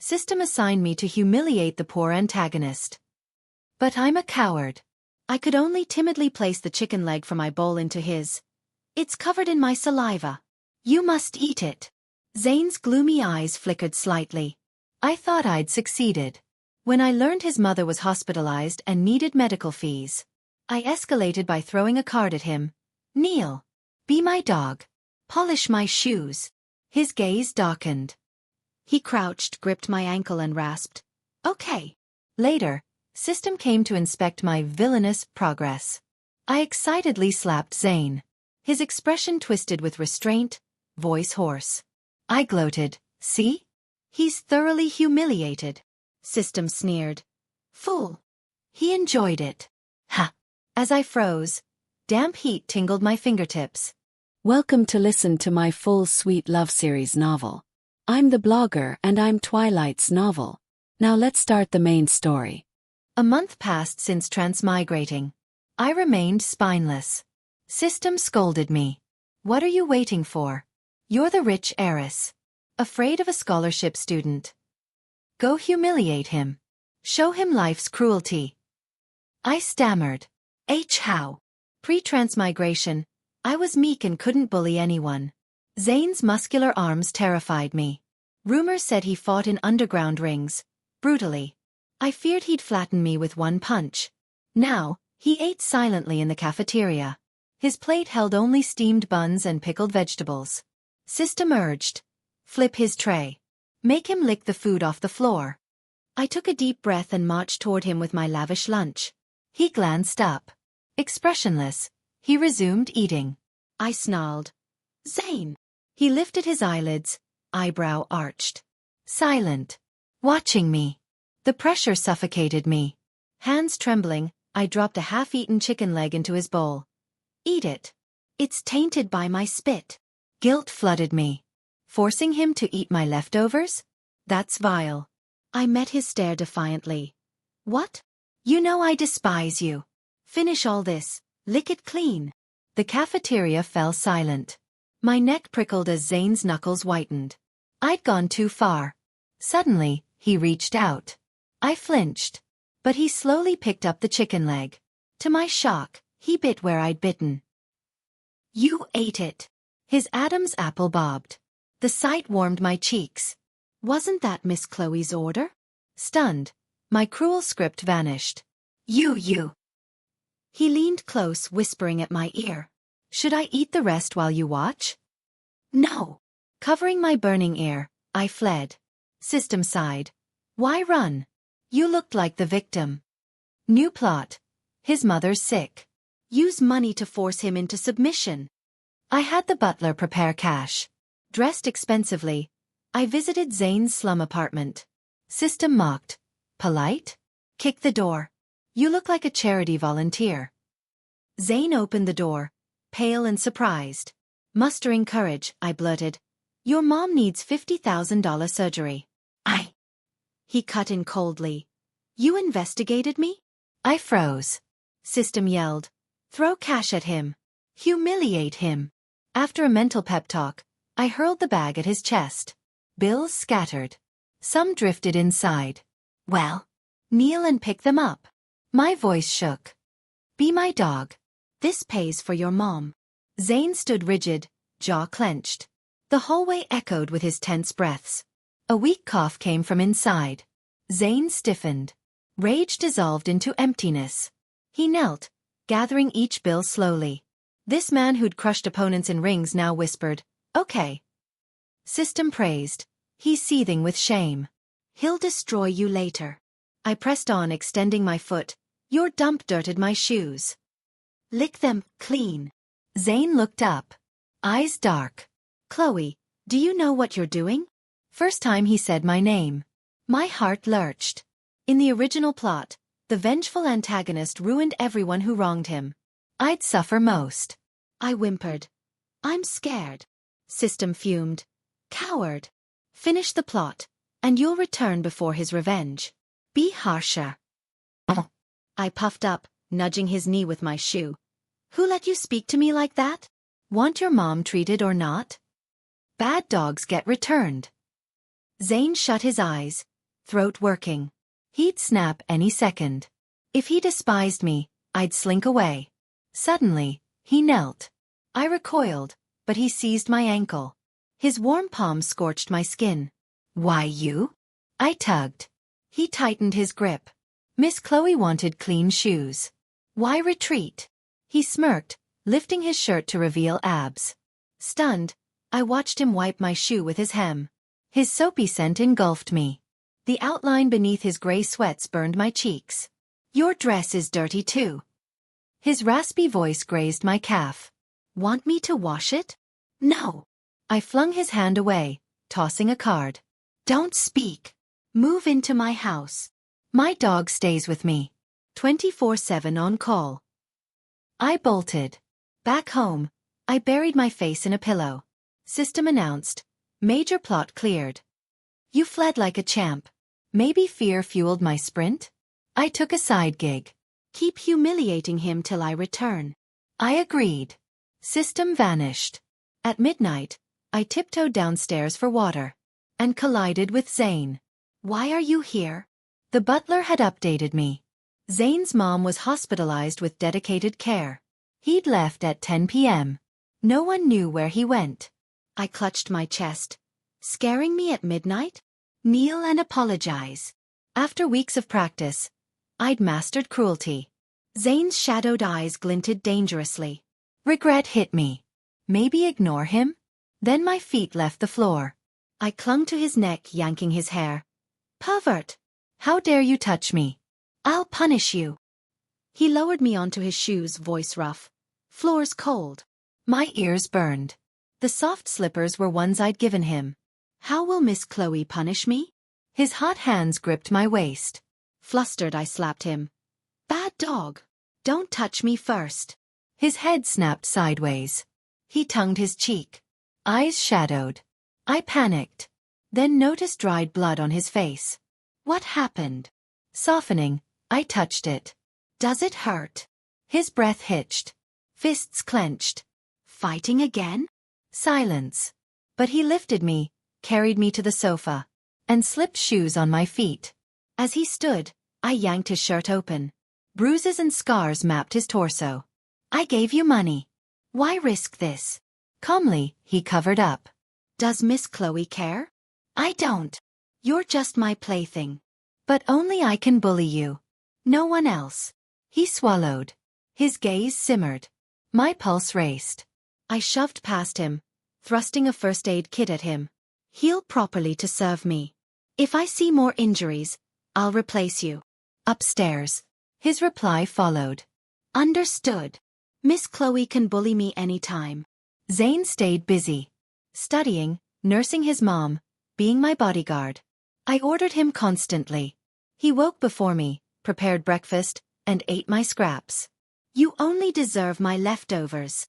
System assigned me to humiliate the poor antagonist. But I'm a coward. I could only timidly place the chicken leg from my bowl into his. It's covered in my saliva. You must eat it. Zane's gloomy eyes flickered slightly. I thought I'd succeeded. When I learned his mother was hospitalized and needed medical fees, I escalated by throwing a card at him. Kneel. Be my dog. Polish my shoes. His gaze darkened. He crouched, gripped my ankle and rasped. Okay. Later, System came to inspect my villainous progress. I excitedly slapped Zane. His expression twisted with restraint, voice hoarse. I gloated. See? He's thoroughly humiliated. System sneered. Fool. He enjoyed it. Ha. As I froze, damp heat tingled my fingertips. Welcome to listen to my full sweet love series novel. I'm the blogger and I'm Twilight's novel. Now let's start the main story. A month passed since transmigrating. I remained spineless. System scolded me. What are you waiting for? You're the rich heiress. Afraid of a scholarship student. Go humiliate him. Show him life's cruelty. I stammered. How? Pre-transmigration, I was meek and couldn't bully anyone. Zane's muscular arms terrified me. Rumors said he fought in underground rings, brutally. I feared he'd flatten me with one punch. Now, he ate silently in the cafeteria. His plate held only steamed buns and pickled vegetables. System urged. Flip his tray. Make him lick the food off the floor. I took a deep breath and marched toward him with my lavish lunch. He glanced up. Expressionless, he resumed eating. I snarled. Zane. He lifted his eyelids, eyebrow arched. Silent. Watching me. The pressure suffocated me. Hands trembling, I dropped a half-eaten chicken leg into his bowl. Eat it. It's tainted by my spit. Guilt flooded me. Forcing him to eat my leftovers? That's vile. I met his stare defiantly. What? You know I despise you. Finish all this. Lick it clean. The cafeteria fell silent. My neck prickled as Zane's knuckles whitened. I'd gone too far. Suddenly, he reached out. I flinched. But he slowly picked up the chicken leg. To my shock, he bit where I'd bitten. You ate it. His Adam's apple bobbed. The sight warmed my cheeks. Wasn't that Miss Chloe's order? Stunned, my cruel script vanished. You. He leaned close, whispering at my ear. Should I eat the rest while you watch? No. Covering my burning ear, I fled. System sighed. Why run? You looked like the victim. New plot. His mother's sick. Use money to force him into submission. I had the butler prepare cash. Dressed expensively, I visited Zane's slum apartment. System mocked. Polite? Kick the door. You look like a charity volunteer. Zane opened the door, pale and surprised. Mustering courage, I blurted. Your mom needs $50,000 surgery. He cut in coldly. You investigated me? I froze. System yelled. Throw cash at him. Humiliate him. After a mental pep talk, I hurled the bag at his chest. Bills scattered. Some drifted inside. Well, kneel and pick them up. My voice shook. Be my dog. This pays for your mom. Zane stood rigid, jaw clenched. The hallway echoed with his tense breaths. A weak cough came from inside. Zane stiffened. Rage dissolved into emptiness. He knelt, gathering each bill slowly. This man who'd crushed opponents in rings now whispered, Okay. System praised. He's seething with shame. He'll destroy you later. I pressed on, extending my foot. Your dump dirted my shoes. Lick them clean. Zane looked up. Eyes dark. Chloe, do you know what you're doing? First time he said my name. My heart lurched. In the original plot, the vengeful antagonist ruined everyone who wronged him. I'd suffer most. I whimpered. I'm scared. System fumed. Coward. Finish the plot, and you'll return before his revenge. Be harsher. I puffed up, nudging his knee with my shoe. Who let you speak to me like that? Want your mom treated or not? Bad dogs get returned. Zane shut his eyes, throat working. He'd snap any second. If he despised me, I'd slink away. Suddenly, he knelt. I recoiled, but he seized my ankle. His warm palm scorched my skin. "Why you?" I tugged. He tightened his grip. "Miss Chloe wanted clean shoes." "Why retreat?" He smirked, lifting his shirt to reveal abs. Stunned, I watched him wipe my shoe with his hem. His soapy scent engulfed me. The outline beneath his gray sweats burned my cheeks. "Your dress is dirty too." His raspy voice grazed my calf. "Want me to wash it?" "No." I flung his hand away, tossing a card. "Don't speak. Move into my house. My dog stays with me. 24/7 on call." I bolted. Back home, I buried my face in a pillow. System announced. Major plot cleared. "You fled like a champ. Maybe fear fueled my sprint?" I took a side gig. "Keep humiliating him till I return." I agreed. System vanished. At midnight, I tiptoed downstairs for water. And collided with Zane. "Why are you here?" The butler had updated me. Zane's mom was hospitalized with dedicated care. He'd left at 10 p.m. No one knew where he went. I clutched my chest. "Scaring me at midnight?" "Kneel and apologize." After weeks of practice, I'd mastered cruelty. Zane's shadowed eyes glinted dangerously. Regret hit me. Maybe ignore him? Then my feet left the floor. I clung to his neck, yanking his hair. "Pervert! How dare you touch me? I'll punish you." He lowered me onto his shoes, voice rough. "Floor's cold." My ears burned. The soft slippers were ones I'd given him. "How will Miss Chloe punish me?" His hot hands gripped my waist. Flustered, I slapped him. "Bad dog. Don't touch me first." His head snapped sideways. He tongued his cheek. Eyes shadowed. I panicked. Then noticed dried blood on his face. "What happened?" Softening, I touched it. "Does it hurt?" His breath hitched. Fists clenched. "Fighting again?" Silence. But he lifted me, carried me to the sofa, and slipped shoes on my feet. As he stood, I yanked his shirt open. Bruises and scars mapped his torso. "I gave you money. Why risk this?" Calmly, he covered up. "Does Miss Chloe care?" "I don't. You're just my plaything. But only I can bully you. No one else." He swallowed. His gaze simmered. My pulse raced. I shoved past him, thrusting a first aid kit at him. "Heal properly to serve me. If I see more injuries, I'll replace you." Upstairs. His reply followed. "Understood. Miss Chloe can bully me anytime." Zane stayed busy. Studying, nursing his mom, being my bodyguard. I ordered him constantly. He woke before me, prepared breakfast, and ate my scraps. "You only deserve my leftovers."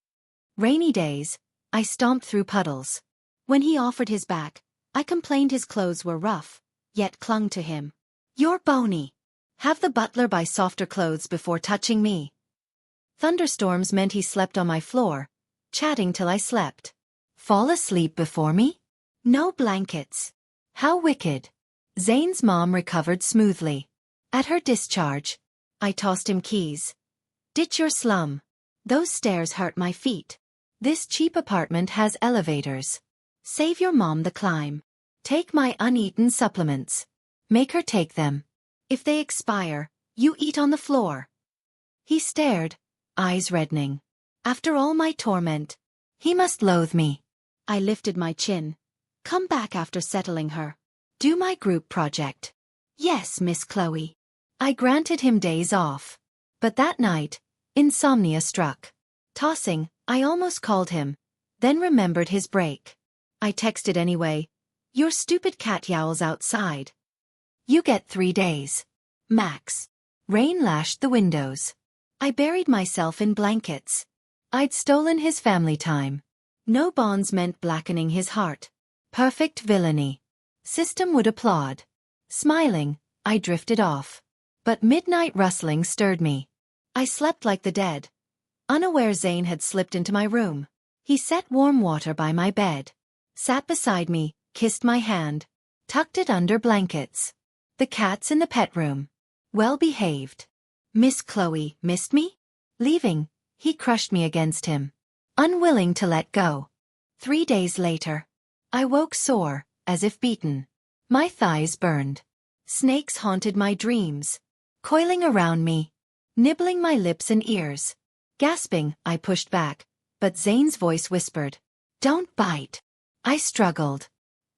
Rainy days, I stomped through puddles. When he offered his back, I complained his clothes were rough, yet clung to him. "You're bony. Have the butler buy softer clothes before touching me." Thunderstorms meant he slept on my floor, chatting till I slept. Fall asleep before me? No blankets. How wicked. Zane's mom recovered smoothly. At her discharge, I tossed him keys. "Ditch your slum. Those stairs hurt my feet. This cheap apartment has elevators. Save your mom the climb. Take my uneaten supplements. Make her take them. If they expire, you eat on the floor." He stared, eyes reddening. After all my torment, he must loathe me. I lifted my chin. "Come back after settling her. Do my group project." "Yes, Miss Chloe." I granted him days off. But that night, insomnia struck. Tossing, I almost called him, then remembered his break. I texted anyway. "Your stupid cat yowls outside. You get 3 days. Max." Rain lashed the windows. I buried myself in blankets. I'd stolen his family time. No bonds meant blackening his heart. Perfect villainy. System would applaud. Smiling, I drifted off. But midnight rustling stirred me. I slept like the dead. Unaware Zane had slipped into my room. He set warm water by my bed. Sat beside me, kissed my hand. Tucked it under blankets. The cat's in the pet room. Well behaved. Miss Chloe missed me? Leaving, he crushed me against him. Unwilling to let go. 3 days later. I woke sore, as if beaten. My thighs burned. Snakes haunted my dreams. Coiling around me. Nibbling my lips and ears. Gasping, I pushed back, but Zane's voice whispered, "Don't bite." I struggled.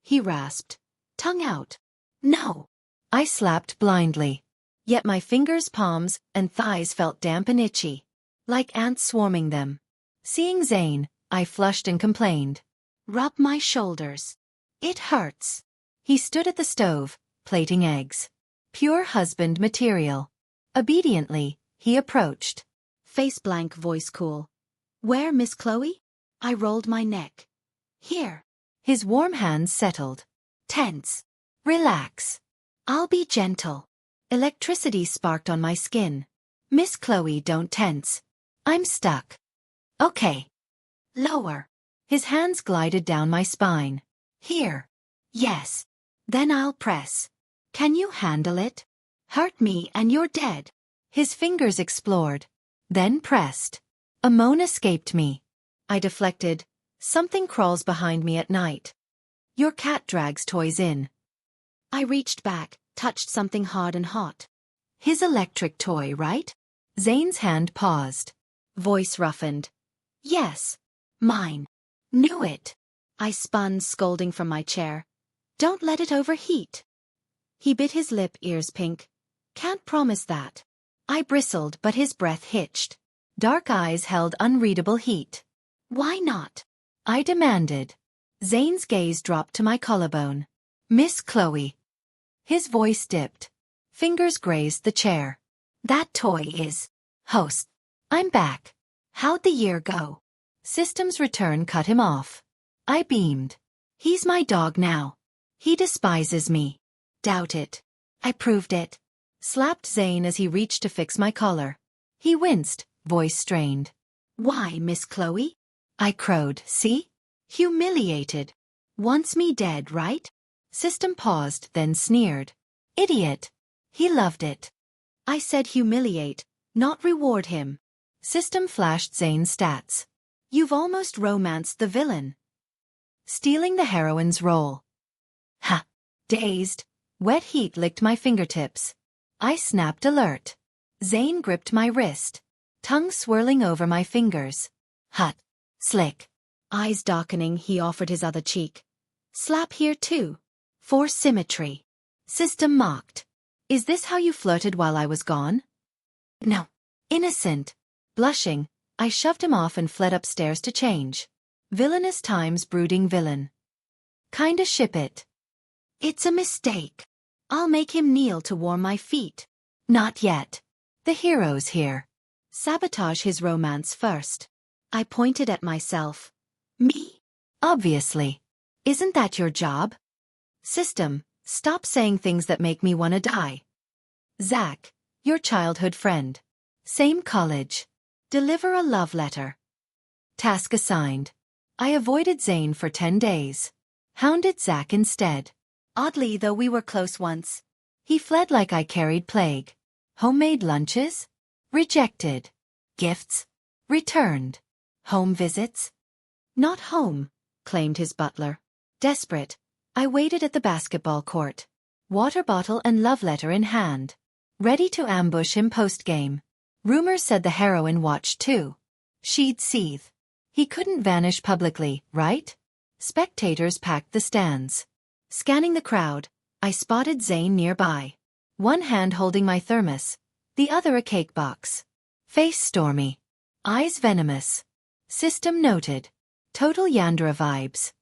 He rasped, tongue out. "No." I slapped blindly. Yet my fingers, palms, and thighs felt damp and itchy. Like ants swarming them. Seeing Zane, I flushed and complained. "Rub my shoulders. It hurts." He stood at the stove, plating eggs. Pure husband material. Obediently, he approached. Face blank, voice cool. "Where, Miss Chloe?" I rolled my neck. "Here." His warm hands settled. Tense. "Relax. I'll be gentle." Electricity sparked on my skin. "Miss Chloe, don't tense. I'm stuck." "Okay." "Lower." His hands glided down my spine. "Here." "Yes." "Then I'll press." "Can you handle it?" "Hurt me and you're dead." His fingers explored. Then pressed. A moan escaped me. I deflected. Something crawls behind me at night. Your cat drags toys in. I reached back, touched something hard and hot. His electric toy, right? Zane's hand paused. Voice roughened. "Yes. Mine." "Knew it." I spun, scolding from my chair. "Don't let it overheat." He bit his lip, ears pink. "Can't promise that." I bristled, but his breath hitched. Dark eyes held unreadable heat. "Why not?" I demanded. Zane's gaze dropped to my collarbone. "Miss Chloe." His voice dipped. Fingers grazed the chair. "That toy is host." "I'm back." "How'd the year go?" System's return cut him off. I beamed. "He's my dog now." "He despises me." "Doubt it." "I proved it." Slapped Zane as he reached to fix my collar. He winced, voice strained. "Why, Miss Chloe?" I crowed. "See? Humiliated. Wants me dead, right?" System paused, then sneered. "Idiot." He loved it. I said humiliate, not reward him. System flashed Zane's stats. "You've almost romanced the villain. Stealing the heroine's role." Ha! Dazed. Wet heat licked my fingertips. I snapped alert. Zane gripped my wrist. Tongue swirling over my fingers. Hot. Slick. Eyes darkening, he offered his other cheek. "Slap here too. For symmetry." System mocked. "Is this how you flirted while I was gone?" "No." Innocent. Blushing, I shoved him off and fled upstairs to change. Villainous times brooding villain. Kinda ship it. "It's a mistake. I'll make him kneel to warm my feet." "Not yet. The hero's here." Sabotage his romance first. I pointed at myself. "Me?" "Obviously. Isn't that your job?" System, stop saying things that make me wanna die. Zach, your childhood friend. Same college. Deliver a love letter. Task assigned. I avoided Zane for 10 days. Hounded Zach instead. Oddly, though, we were close once. He fled like I carried plague. Homemade lunches? Rejected. Gifts? Returned. Home visits? "Not home," claimed his butler. Desperate, I waited at the basketball court. Water bottle and love letter in hand. Ready to ambush him post-game. Rumors said the heroine watched too. She'd seethe. He couldn't vanish publicly, right? Spectators packed the stands. Scanning the crowd, I spotted Zane nearby. One hand holding my thermos, the other a cake box. Face stormy. Eyes venomous. System noted. Total Yandra vibes.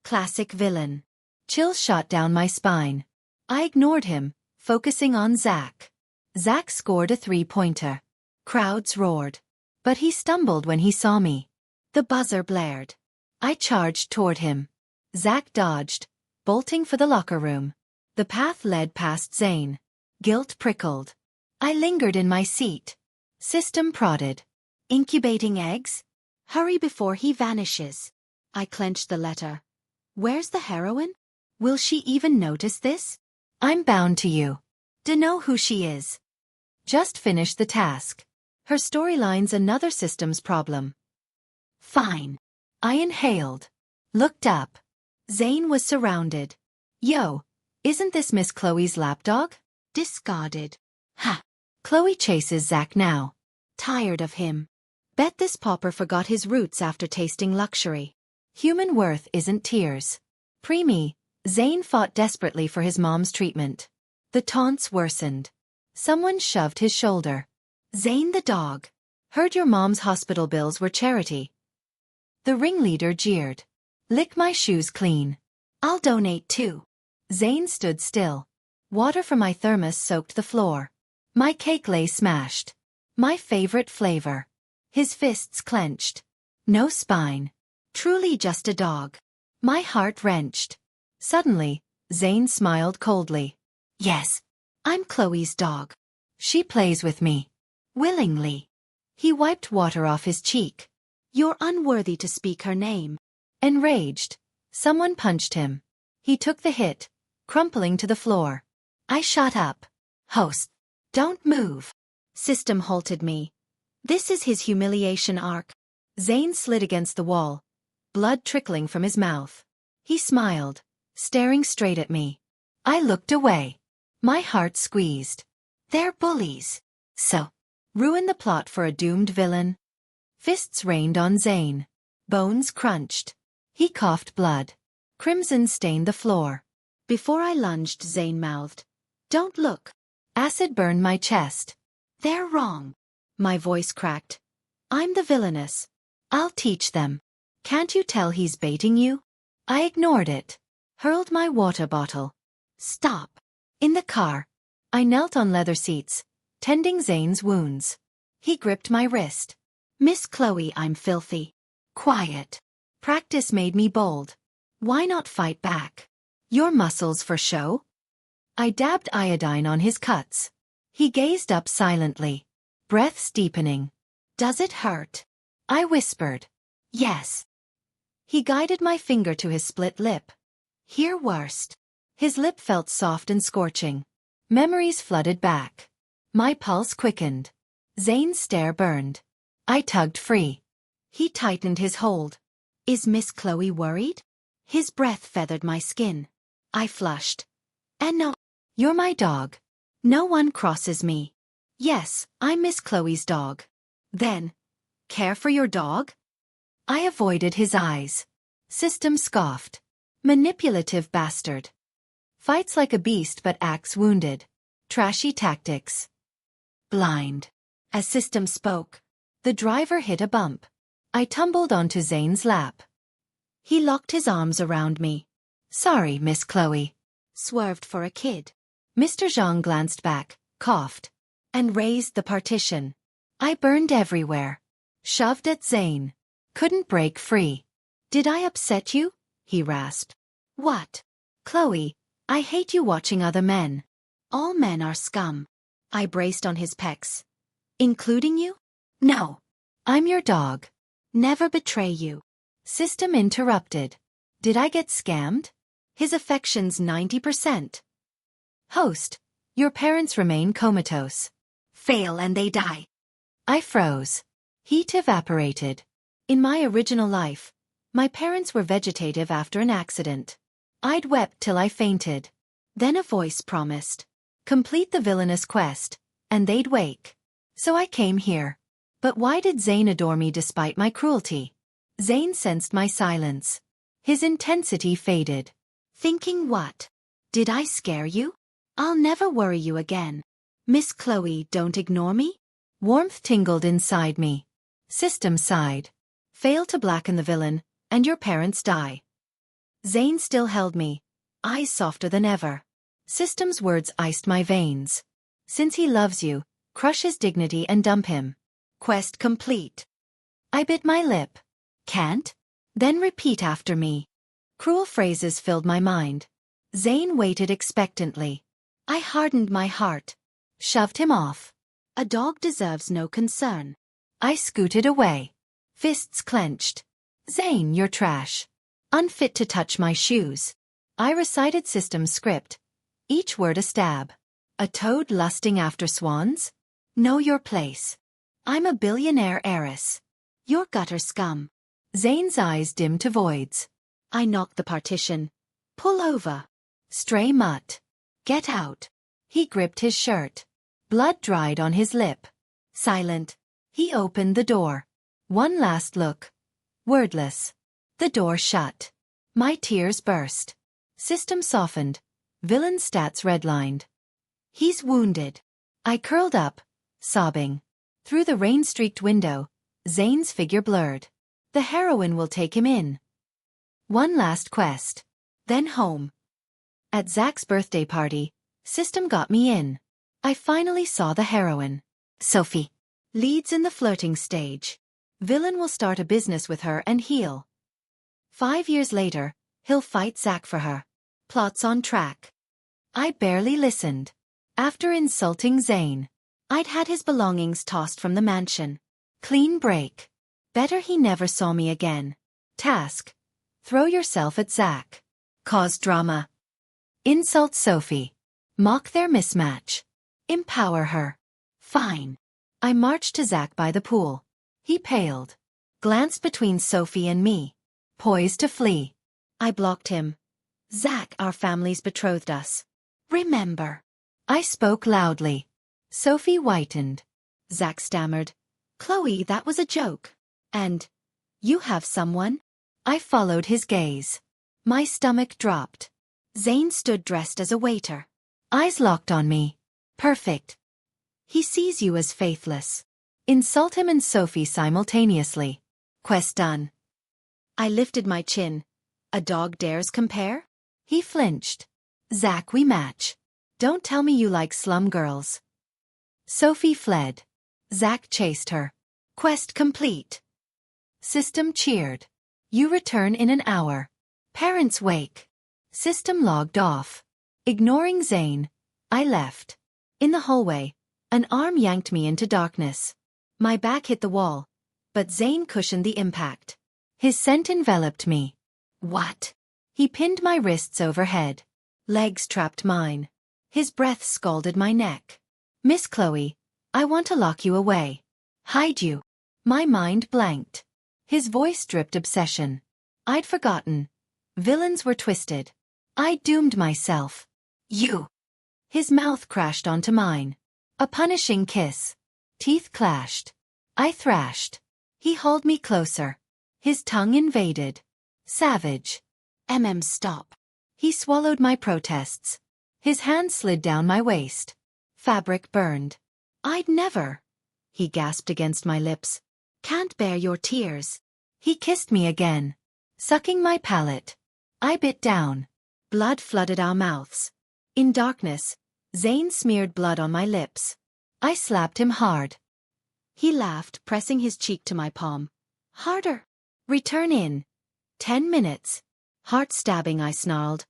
Classic villain. Chills shot down my spine. I ignored him, focusing on Zach. Zach scored a 3-pointer. Crowds roared. But he stumbled when he saw me. The buzzer blared. I charged toward him. Zach dodged, bolting for the locker room. The path led past Zane. Guilt prickled. I lingered in my seat. System prodded. "Incubating eggs? Hurry before he vanishes." I clenched the letter. "Where's the heroine?" Will she even notice this? I'm bound to you. To know who she is. Just finish the task. Her storyline's another systems problem. Fine. I inhaled. Looked up. Zane was surrounded. Yo, isn't this Miss Chloe's lapdog? Discarded. Ha. Chloe chases Zach now. Tired of him. Bet this pauper forgot his roots after tasting luxury. Human worth isn't tears. Preemie, Zane fought desperately for his mom's treatment. The taunts worsened. Someone shoved his shoulder. Zane the dog. Heard your mom's hospital bills were charity. The ringleader jeered. Lick my shoes clean. I'll donate too. Zane stood still. Water from my thermos soaked the floor. My cake lay smashed. My favorite flavor. His fists clenched. No spine. Truly just a dog. My heart wrenched. Suddenly, Zane smiled coldly. Yes, I'm Chloe's dog. She plays with me. Willingly. He wiped water off his cheek. You're unworthy to speak her name. Enraged, someone punched him. He took the hit, crumpling to the floor. I shot up. Host. Don't move. System halted me. This is his humiliation arc. Zane slid against the wall, blood trickling from his mouth. He smiled, staring straight at me. I looked away. My heart squeezed. They're bullies. So, ruin the plot for a doomed villain? Fists rained on Zane. Bones crunched. He coughed blood. Crimson stained the floor. Before I lunged, Zane mouthed. Don't look. Acid burned my chest. They're wrong. My voice cracked. I'm the villainess. I'll teach them. Can't you tell he's baiting you? I ignored it. Hurled my water bottle. Stop. In the car. I knelt on leather seats, tending Zane's wounds. He gripped my wrist. Miss Chloe, I'm filthy. Quiet. Practice made me bold. Why not fight back? Your muscles for show? I dabbed iodine on his cuts. He gazed up silently. Breaths deepening. Does it hurt? I whispered. Yes. He guided my finger to his split lip. Here worst. His lip felt soft and scorching. Memories flooded back. My pulse quickened. Zane's stare burned. I tugged free. He tightened his hold. Is Miss Chloe worried? His breath feathered my skin. I flushed. And no, you're my dog. No one crosses me. Yes, I'm Miss Chloe's dog. Then, care for your dog? I avoided his eyes. System scoffed. Manipulative bastard. Fights like a beast but acts wounded. Trashy tactics. Blind. As System spoke, the driver hit a bump. I tumbled onto Zane's lap. He locked his arms around me. Sorry, Miss Chloe. Swerved for a kid. Mr. Zhang glanced back, coughed, and raised the partition. I burned everywhere. Shoved at Zane. Couldn't break free. Did I upset you? He rasped. What? Chloe, I hate you watching other men. All men are scum. I braced on his pecs. Including you? No. I'm your dog. Never betray you. System interrupted. Did I get scammed? His affection's 90%. Host, your parents remain comatose. Fail and they die. I froze. Heat evaporated. In my original life, my parents were vegetative after an accident. I'd wept till I fainted. Then a voice promised. Complete the villainous quest, and they'd wake. So I came here. But why did Zane adore me despite my cruelty? Zane sensed my silence. His intensity faded. Thinking what? Did I scare you? I'll never worry you again. Miss Chloe, don't ignore me? Warmth tingled inside me. System sighed. Fail to blacken the villain, and your parents die. Zane still held me, eyes softer than ever. System's words iced my veins. Since he loves you, crush his dignity and dump him. Quest complete. I bit my lip. Can't? Then repeat after me. Cruel phrases filled my mind. Zane waited expectantly. I hardened my heart. Shoved him off. A dog deserves no concern. I scooted away. Fists clenched. Zane, you're trash. Unfit to touch my shoes. I recited System's script, each word a stab. A toad lusting after swans? Know your place. I'm a billionaire heiress. You're gutter scum. Zane's eyes dimmed to voids. I knocked the partition. Pull over. Stray mutt. Get out. He gripped his shirt. Blood dried on his lip. Silent. He opened the door. One last look. Wordless. The door shut. My tears burst. System softened. Villain stats redlined. He's wounded. I curled up, sobbing. Through the rain-streaked window, Zane's figure blurred. The heroine will take him in. One last quest. Then home. At Zach's birthday party, System got me in. I finally saw the heroine. Sophie. Leads in the flirting stage. Villain will start a business with her and heal. 5 years later, he'll fight Zach for her. Plots on track. I barely listened. After insulting Zane, I'd had his belongings tossed from the mansion. Clean break. Better he never saw me again. Task. Throw yourself at Zach. Cause drama. Insult Sophie. Mock their mismatch. Empower her. Fine. I marched to Zach by the pool. He paled. Glanced between Sophie and me. Poised to flee. I blocked him. Zach, our families betrothed us. Remember. I spoke loudly. Sophie whitened. Zach stammered. Chloe, that was a joke. And, you have someone? I followed his gaze. My stomach dropped. Zane stood dressed as a waiter. Eyes locked on me. Perfect. He sees you as faithless. Insult him and Sophie simultaneously. Quest done. I lifted my chin. A dog dares compare? He flinched. Zach, we match. Don't tell me you like slum girls. Sophie fled. Zach chased her. Quest complete. System cheered. You return in an hour. Parents wake. System logged off. Ignoring Zane, I left. In the hallway, an arm yanked me into darkness. My back hit the wall, but Zane cushioned the impact. His scent enveloped me. What? He pinned my wrists overhead. Legs trapped mine. His breath scalded my neck. Miss Chloe, I want to lock you away. Hide you. My mind blanked. His voice dripped obsession. I'd forgotten. Villains were twisted. I doomed myself. You. His mouth crashed onto mine. A punishing kiss. Teeth clashed. I thrashed. He hauled me closer. His tongue invaded. Savage. Stop. He swallowed my protests. His hand slid down my waist. Fabric burned. I'd never. He gasped against my lips. Can't bear your tears. He kissed me again. Sucking my palate. I bit down. Blood flooded our mouths. In darkness, Zane smeared blood on my lips. I slapped him hard. He laughed, pressing his cheek to my palm. Harder. Return in. 10 minutes. Heart stabbing, I snarled.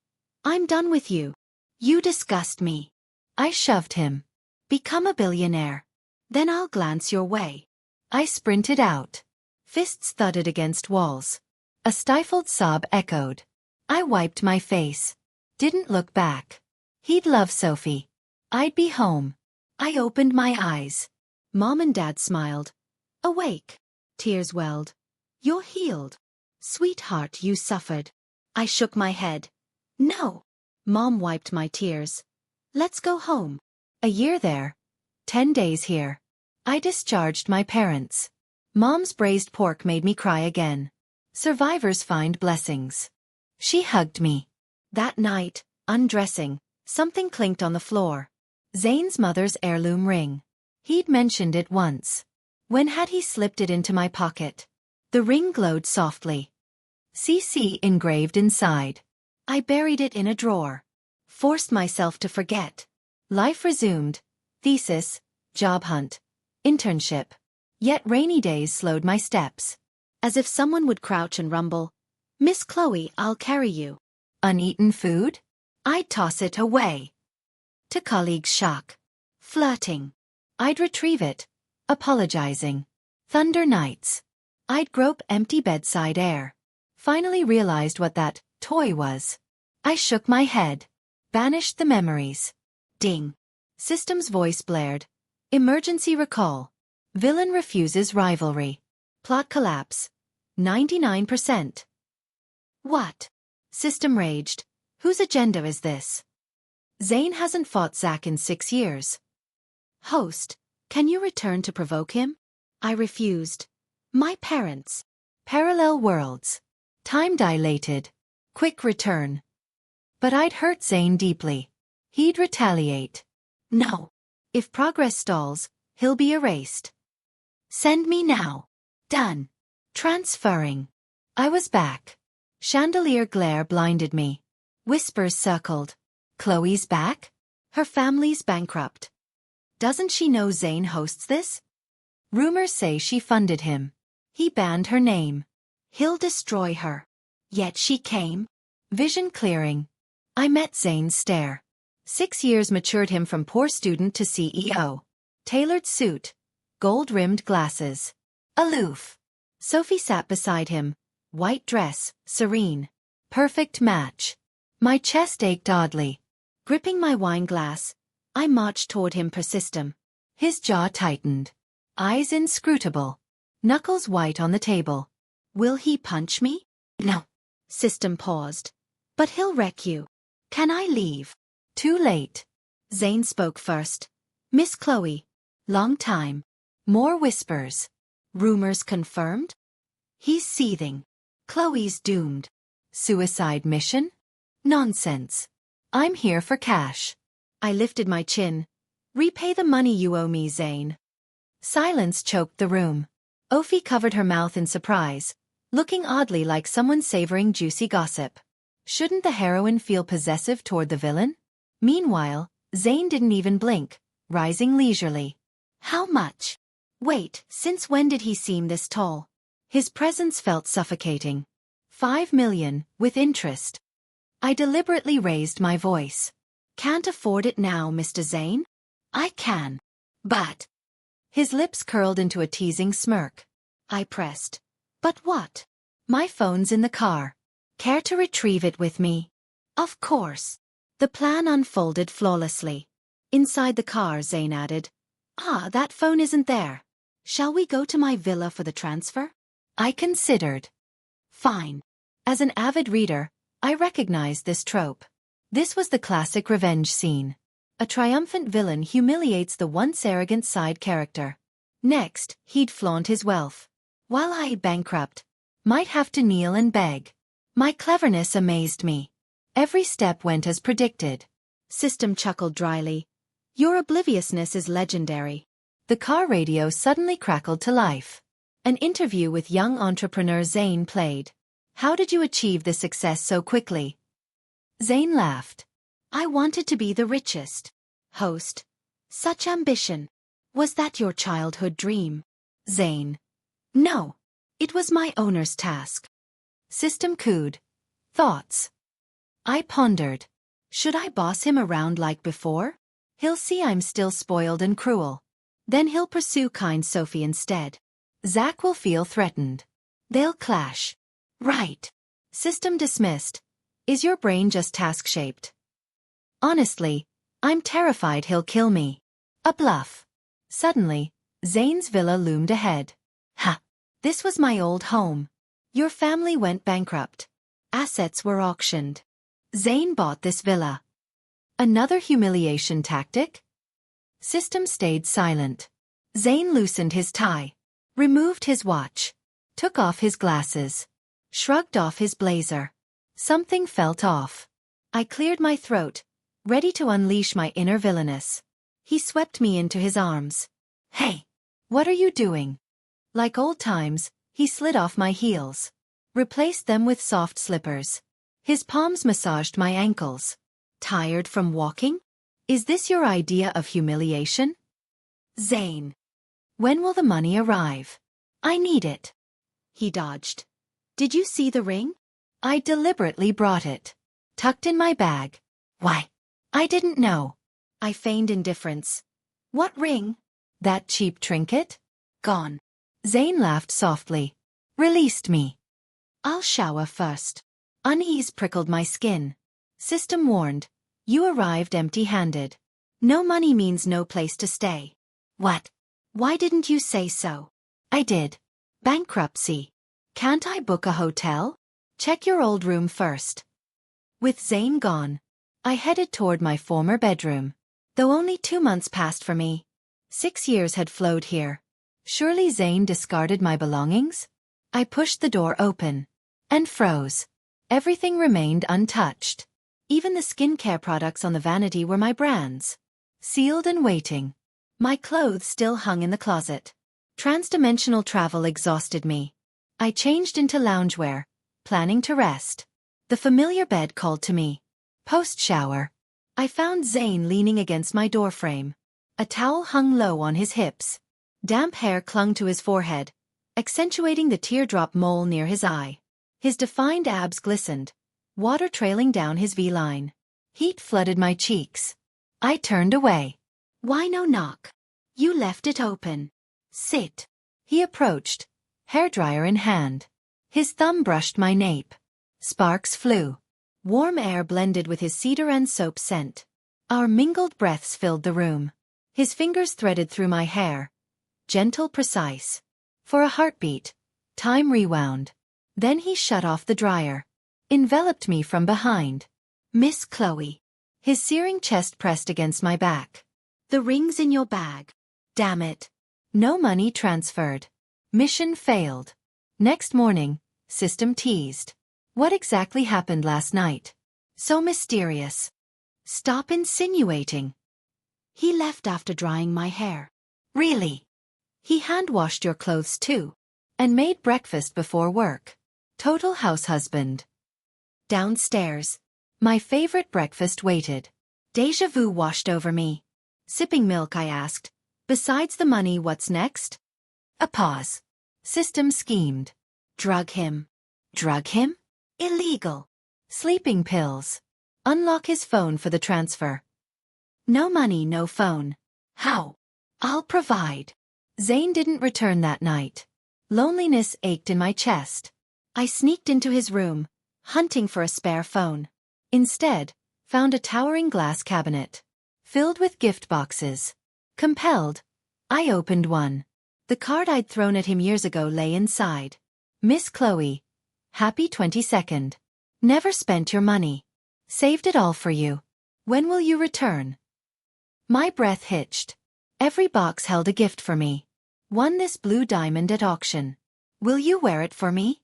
I'm done with you. You disgust me. I shoved him. Become a billionaire. Then I'll glance your way. I sprinted out. Fists thudded against walls. A stifled sob echoed. I wiped my face. Didn't look back. He'd love Sophie. I'd be home. I opened my eyes. Mom and Dad smiled. Awake. Tears welled. You're healed. Sweetheart, you suffered. I shook my head. No. Mom wiped my tears. Let's go home. A year there. 10 days here. I discharged my parents. Mom's braised pork made me cry again. Survivors find blessings. She hugged me. That night, undressing, something clinked on the floor. Zane's mother's heirloom ring. He'd mentioned it once. When had he slipped it into my pocket? The ring glowed softly. CC engraved inside. I buried it in a drawer. Forced myself to forget. Life resumed. Thesis, job hunt, internship. Yet rainy days slowed my steps. As if someone would crouch and rumble. Miss Chloe, I'll carry you. Uneaten food? I'd toss it away. To colleagues' shock. Flirting. I'd retrieve it. Apologizing. Thunder nights. I'd grope empty bedside air. Finally realized what that toy was. I shook my head. Banished the memories. Ding. System's voice blared. Emergency recall. Villain refuses rivalry. Plot collapse. 99%. What? System raged. Whose agenda is this? Zane hasn't fought Zack in 6 years. Host, can you return to provoke him? I refused. My parents. Parallel worlds. Time dilated. Quick return. But I'd hurt Zane deeply. He'd retaliate. No. If progress stalls, he'll be erased. Send me now. Done. Transferring. I was back. Chandelier glare blinded me. Whispers circled. Chloe's back? Her family's bankrupt. Doesn't she know Zane hosts this? Rumors say she funded him. He banned her name. He'll destroy her. Yet she came. Vision clearing. I met Zane's stare. 6 years matured him from poor student to CEO. Tailored suit. Gold-rimmed glasses. Aloof. Sophie sat beside him. White dress, serene. Perfect match. My chest ached oddly. Gripping my wine glass, I marched toward him per system. His jaw tightened. Eyes inscrutable. Knuckles white on the table. Will he punch me? No. System paused. But he'll wreck you. Can I leave? Too late. Zane spoke first. Miss Chloe. Long time. More whispers. Rumors confirmed? He's seething. Chloe's doomed. Suicide mission? Nonsense. I'm here for cash. I lifted my chin. Repay the money you owe me, Zane. Silence choked the room. Ophi covered her mouth in surprise, looking oddly like someone savoring juicy gossip. Shouldn't the heroine feel possessive toward the villain? Meanwhile, Zane didn't even blink, rising leisurely. How much? Wait, since when did he seem this tall? His presence felt suffocating. 5 million, with interest. I deliberately raised my voice. Can't afford it now, Mr. Zane? I can. But... His lips curled into a teasing smirk. I pressed. But what? My phone's in the car. Care to retrieve it with me? Of course. The plan unfolded flawlessly. Inside the car, Zane added. Ah, that phone isn't there. Shall we go to my villa for the transfer? I considered. Fine. As an avid reader, I recognized this trope. This was the classic revenge scene. A triumphant villain humiliates the once arrogant side character. Next, he'd flaunt his wealth. While I, bankrupt, might have to kneel and beg. My cleverness amazed me. Every step went as predicted. System chuckled dryly. Your obliviousness is legendary. The car radio suddenly crackled to life. An interview with young entrepreneur Zane played. How did you achieve this success so quickly? Zane laughed. I wanted to be the richest. Host. Such ambition. Was that your childhood dream? Zane. No. It was my owner's task. System cooed. Thoughts. I pondered. Should I boss him around like before? He'll see I'm still spoiled and cruel. Then he'll pursue kind Sophie instead. Zack will feel threatened. They'll clash. Right. System dismissed. Is your brain just task-shaped? Honestly, I'm terrified he'll kill me. A bluff. Suddenly, Zane's villa loomed ahead. Ha! This was my old home. Your family went bankrupt. Assets were auctioned. Zane bought this villa. Another humiliation tactic? System stayed silent. Zane loosened his tie, removed his watch, took off his glasses, shrugged off his blazer. Something felt off. I cleared my throat, ready to unleash my inner villainess. He swept me into his arms. Hey! What are you doing? Like old times, he slid off my heels, replaced them with soft slippers. His palms massaged my ankles. Tired from walking? Is this your idea of humiliation? Zane. When will the money arrive? I need it. He dodged. Did you see the ring? I deliberately brought it. Tucked in my bag. Why? I didn't know. I feigned indifference. What ring? That cheap trinket? Gone. Zane laughed softly. Released me. I'll shower first. Unease prickled my skin. System warned. You arrived empty-handed. No money means no place to stay. What? Why didn't you say so? I did. Bankruptcy. Can't I book a hotel? Check your old room first. With Zane gone, I headed toward my former bedroom. Though only 2 months passed for me. 6 years had flowed here. Surely Zane discarded my belongings? I pushed the door open. And froze. Everything remained untouched. Even the skincare products on the vanity were my brands. Sealed and waiting. My clothes still hung in the closet. Transdimensional travel exhausted me. I changed into loungewear, planning to rest. The familiar bed called to me. Post-shower. I found Zane leaning against my doorframe. A towel hung low on his hips. Damp hair clung to his forehead, accentuating the teardrop mole near his eye. His defined abs glistened, water trailing down his V-line. Heat flooded my cheeks. I turned away. Why no knock? You left it open. Sit. He approached, hairdryer in hand. His thumb brushed my nape. Sparks flew. Warm air blended with his cedar and soap scent. Our mingled breaths filled the room. His fingers threaded through my hair. Gentle, precise. For a heartbeat, time rewound. Then he shut off the dryer. Enveloped me from behind. Miss Chloe. His searing chest pressed against my back. The ring's in your bag. Damn it. No money transferred. Mission failed. Next morning, System teased. What exactly happened last night? So mysterious. Stop insinuating. He left after drying my hair. Really? He hand-washed your clothes too. And made breakfast before work. Total house husband. Downstairs. My favorite breakfast waited. Déjà vu washed over me. Sipping milk, I asked. Besides the money, what's next? A pause. System schemed. Drug him. Drug him? Illegal. Sleeping pills. Unlock his phone for the transfer. No money, no phone. How? I'll provide. Zane didn't return that night. Loneliness ached in my chest. I sneaked into his room, hunting for a spare phone. Instead, found a towering glass cabinet. Filled with gift boxes. Compelled, I opened one. The card I'd thrown at him years ago lay inside. Miss Chloe. Happy 22nd. Never spent your money. Saved it all for you. When will you return? My breath hitched. Every box held a gift for me. Won this blue diamond at auction. Will you wear it for me?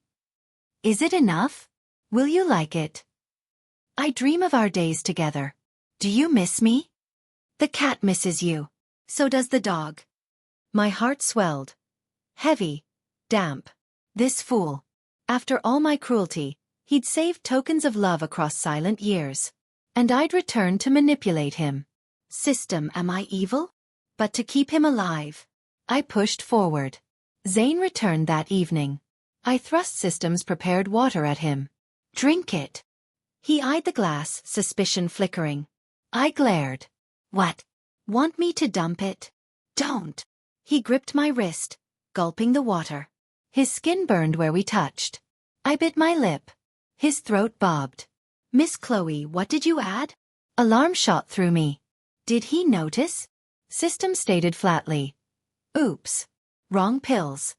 Is it enough? Will you like it? I dream of our days together. Do you miss me? The cat misses you. So does the dog. My heart swelled. Heavy. Damp. This fool. After all my cruelty, he'd saved tokens of love across silent years. And I'd return to manipulate him. System, am I evil? But to keep him alive. I pushed forward. Zane returned that evening. I thrust System's prepared water at him. Drink it. He eyed the glass, suspicion flickering. I glared. What? Want me to dump it? Don't. He gripped my wrist, gulping the water. His skin burned where we touched. I bit my lip. His throat bobbed. Miss Chloe, what did you add? Alarm shot through me. Did he notice? System stated flatly. Oops. Wrong pills.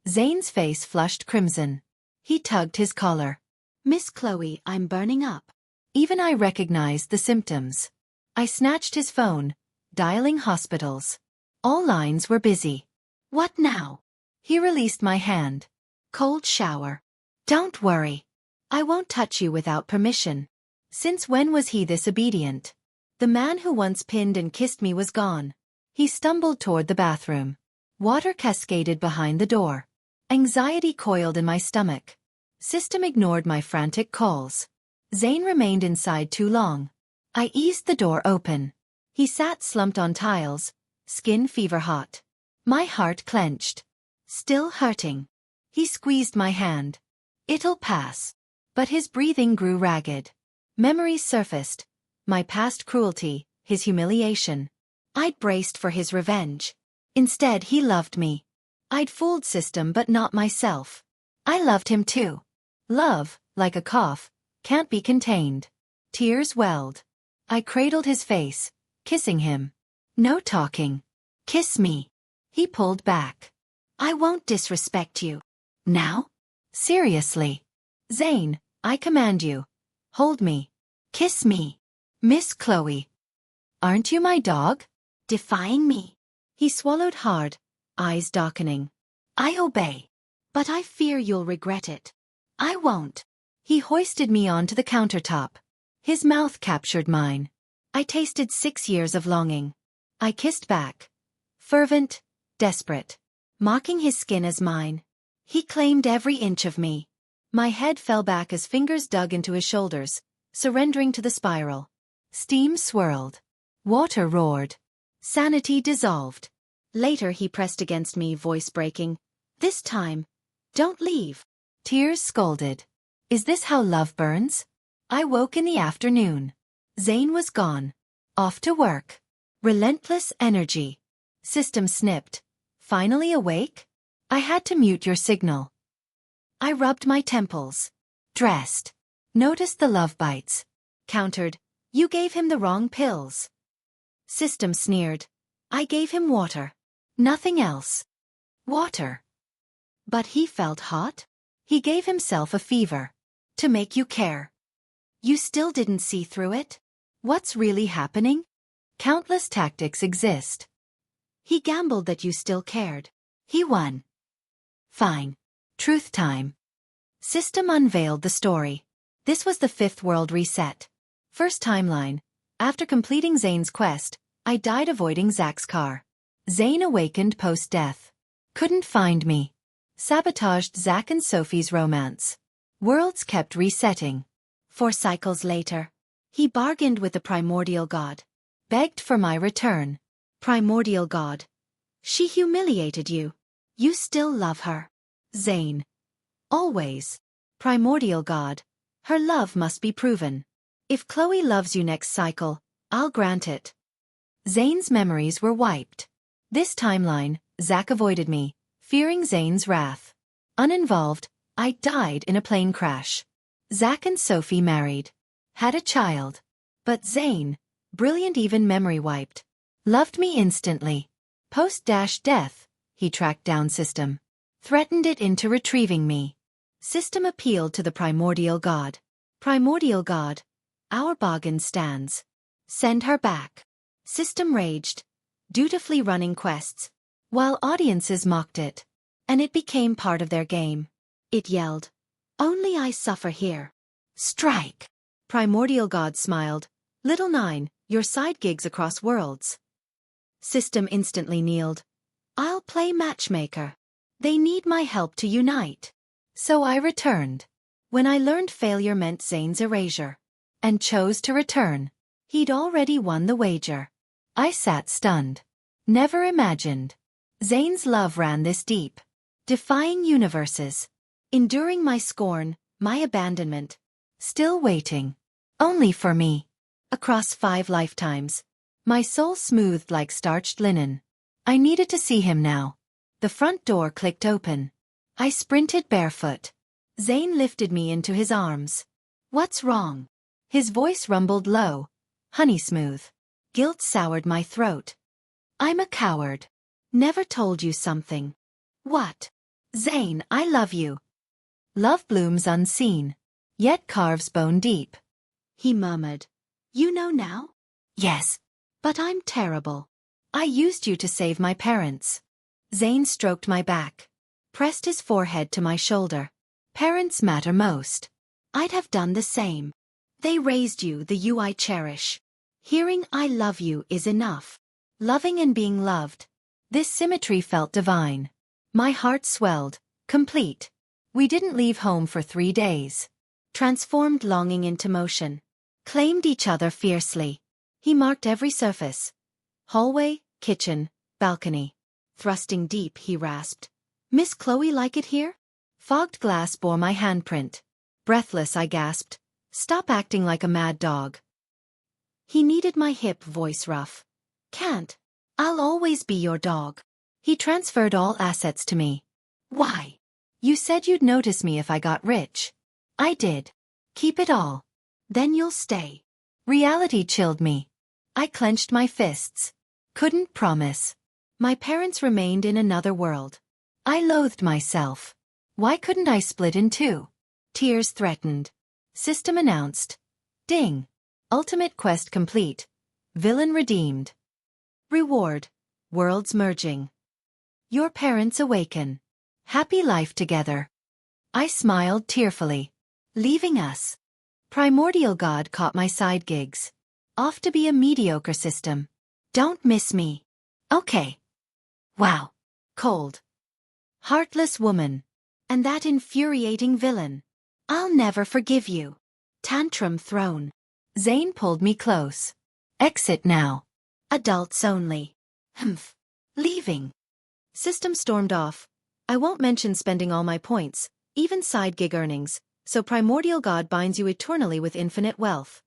Zane's face flushed crimson. He tugged his collar. Miss Chloe, I'm burning up. Even I recognized the symptoms. I snatched his phone, dialing hospitals. All lines were busy. What now? He released my hand. Cold shower. Don't worry. I won't touch you without permission. Since when was he this obedient? The man who once pinned and kissed me was gone. He stumbled toward the bathroom. Water cascaded behind the door. Anxiety coiled in my stomach. System ignored my frantic calls. Zane remained inside too long. I eased the door open. He sat slumped on tiles, skin fever-hot. My heart clenched. Still hurting. He squeezed my hand. It'll pass. But his breathing grew ragged. Memories surfaced. My past cruelty, his humiliation. I'd braced for his revenge. Instead, he loved me. I'd fooled System but not myself. I loved him too. Love, like a cough, can't be contained. Tears welled. I cradled his face, kissing him. No talking. Kiss me. He pulled back. I won't disrespect you. Now? Seriously. Zane, I command you. Hold me. Kiss me. Miss Chloe. Aren't you my dog? Defying me. He swallowed hard, eyes darkening. I obey. But I fear you'll regret it. I won't. He hoisted me onto the countertop. His mouth captured mine. I tasted 6 years of longing. I kissed back. Fervent, desperate. Mocking his skin as mine. He claimed every inch of me. My head fell back as fingers dug into his shoulders, surrendering to the spiral. Steam swirled. Water roared. Sanity dissolved. Later he pressed against me, voice breaking. This time, don't leave. Tears scolded. Is this how love burns? I woke in the afternoon. Zane was gone. Off to work. Relentless energy. System snipped. Finally awake? I had to mute your signal. I rubbed my temples. Dressed. Noticed the love bites. Countered. You gave him the wrong pills. System sneered. I gave him water. Nothing else. Water. But he felt hot. He gave himself a fever. To make you care. You still didn't see through it? What's really happening? Countless tactics exist. He gambled that you still cared. He won. Fine. Truth time. System unveiled the story. This was the 5th world reset. First timeline. After completing Zane's quest, I died avoiding Zach's car. Zane awakened post-death. Couldn't find me. Sabotaged Zach and Sophie's romance. Worlds kept resetting. 4 cycles later. He bargained with the primordial god. Begged for my return. Primordial god. She humiliated you. You still love her. Zane. Always. Primordial god. Her love must be proven. If Chloe loves you next cycle, I'll grant it. Zane's memories were wiped. This timeline, Zach avoided me, fearing Zane's wrath. Uninvolved, I died in a plane crash. Zach and Sophie married. Had a child. But Zane, brilliant even memory wiped. Loved me instantly. Post-death, he tracked down System. Threatened it into retrieving me. System appealed to the primordial god. Primordial god. Our bargain stands. Send her back. System raged. Dutifully running quests. While audiences mocked it. And it became part of their game. It yelled. Only I suffer here. Strike. Primordial god smiled. Little 9, your side gigs across worlds. System instantly kneeled. I'll play matchmaker. They need my help to unite. So I returned. When I learned failure meant Zane's erasure. And chose to return. He'd already won the wager. I sat stunned. Never imagined. Zane's love ran this deep. Defying universes. Enduring my scorn, my abandonment. Still waiting. Only for me. Across 5 lifetimes. My soul smoothed like starched linen. I needed to see him now. The front door clicked open. I sprinted barefoot. Zane lifted me into his arms. What's wrong? His voice rumbled low. Honey smooth. Guilt soured my throat. I'm a coward. Never told you something. What? Zane, I love you. Love blooms unseen. Yet carves bone deep. He murmured. You know now? Yes. But I'm terrible. I used you to save my parents. Zane stroked my back. Pressed his forehead to my shoulder. Parents matter most. I'd have done the same. They raised you, the you I cherish. Hearing I love you is enough. Loving and being loved. This symmetry felt divine. My heart swelled, complete. We didn't leave home for 3 days. Transformed longing into motion. Claimed each other fiercely. He marked every surface. Hallway, kitchen, balcony. Thrusting deep, he rasped. Miss Chloe like it here? Fogged glass bore my handprint. Breathless, I gasped. Stop acting like a mad dog. He kneaded my hip, voice rough. Can't. I'll always be your dog. He transferred all assets to me. Why? You said you'd notice me if I got rich. I did. Keep it all. Then you'll stay. Reality chilled me. I clenched my fists. Couldn't promise. My parents remained in another world. I loathed myself. Why couldn't I split in two? Tears threatened. System announced. Ding. Ultimate quest complete. Villain redeemed. Reward. Worlds merging. Your parents awaken. Happy life together. I smiled tearfully. Leaving us. Primordial God caught my side gigs. Off to be a mediocre system. Don't miss me. Okay. Wow. Cold. Heartless woman. And that infuriating villain. I'll never forgive you. Tantrum thrown. Zane pulled me close. Exit now. Adults only. Humph. Leaving. System stormed off. I won't mention spending all my points, even side gig earnings, so Primordial God binds you eternally with infinite wealth.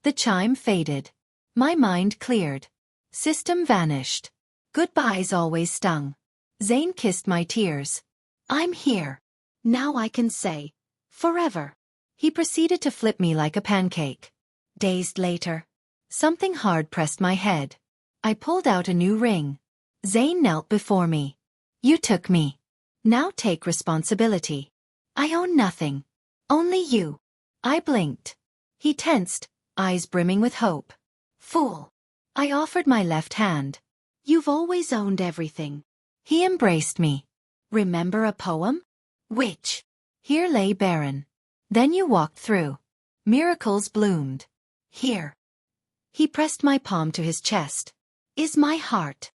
The chime faded. My mind cleared. System vanished. Goodbyes always stung. Zane kissed my tears. I'm here. Now I can say, forever. He proceeded to flip me like a pancake. Dazed later. Something hard pressed my head. I pulled out a new ring. Zane knelt before me. You took me. Now take responsibility. I own nothing. Only you. I blinked. He tensed, eyes brimming with hope. Fool. I offered my left hand. You've always owned everything. He embraced me. Remember a poem? Which? Here lay barren. Then you walked through. Miracles bloomed. Here. He pressed my palm to his chest. Is my heart.